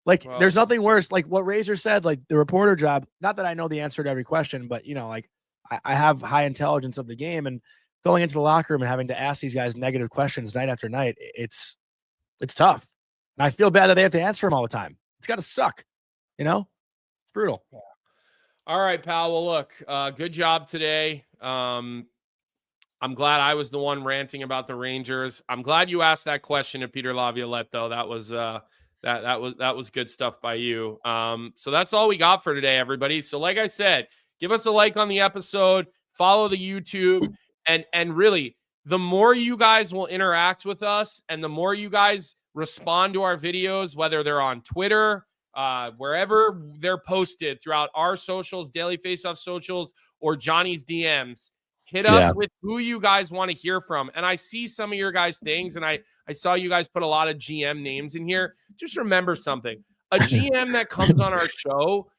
Like there's nothing worse. Like what Razor said, like the reporter job, not that I know the answer to every question, but I have high intelligence of the game, and going into the locker room and having to ask these guys negative questions night after night, it's tough. And I feel bad that they have to answer them all the time. It's got to suck. It's brutal. Yeah. All right, pal. Well, look, good job today. I'm glad I was the one ranting about the Rangers. I'm glad you asked that question to Peter Laviolette, though. That was that was good stuff by you. So that's all we got for today, everybody. So like I said, give us a like on the episode, follow the YouTube, and really, the more you guys will interact with us and the more you guys respond to our videos, whether they're on Twitter, wherever they're posted throughout our socials, Daily Faceoff socials, or Johnny's DMs, hit us with who you guys want to hear from. And I see some of your guys' things, and I saw you guys put a lot of GM names in here. Just remember something. A GM that comes on our show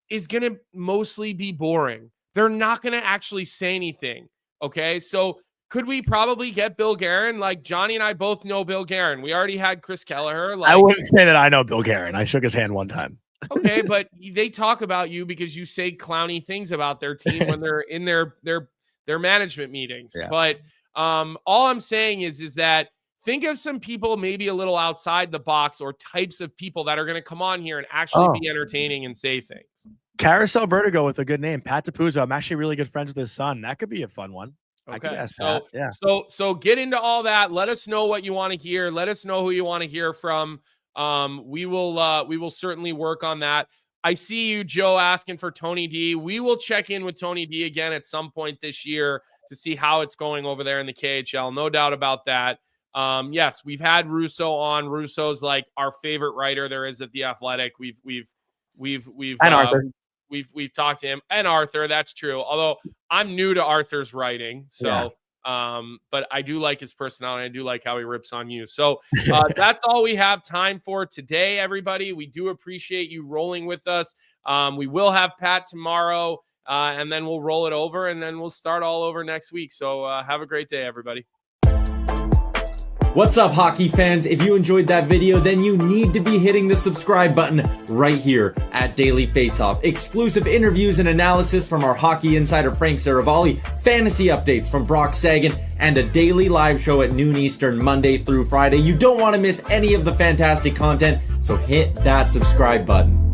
is going to mostly be boring. They're not going to actually say anything. Okay, so could we probably get Bill Guerin? Like Johnny and I both know Bill Guerin. We already had Chris Kelleher. I wouldn't say that I know Bill Guerin. I shook his hand one time. Okay, but they talk about you because you say clowny things about their team when they're in their management meetings. Yeah. But all I'm saying is that think of some people maybe a little outside the box, or types of people that are going to come on here and actually be entertaining and say things. Carousel Vertigo with a good name, Pat DePuzzo. I'm actually really good friends with his son. That could be a fun one. Okay, so get into all that. Let us know what you want to hear. Let us know who you want to hear from. We will certainly work on that. I see you, Joe, asking for Tony D. We will check in with Tony D again at some point this year to see how it's going over there in the KHL. No doubt about that. Yes, we've had Russo on. Russo's like our favorite writer there is at The Athletic. We've and Arthur. We've talked to him, and Arthur. That's true. Although I'm new to Arthur's writing, so but I do like his personality. I do like how he rips on you. So that's all we have time for today, everybody. We do appreciate you rolling with us. We will have Pat tomorrow, and then we'll roll it over, and then we'll start all over next week. So have a great day, everybody. What's up, hockey fans? If you enjoyed that video, then you need to be hitting the subscribe button right here at Daily Faceoff. Exclusive interviews and analysis from our hockey insider Frank Saravalli, fantasy updates from Brock Sagan, and a daily live show at noon Eastern, Monday through Friday. You don't want to miss any of the fantastic content, so hit that subscribe button.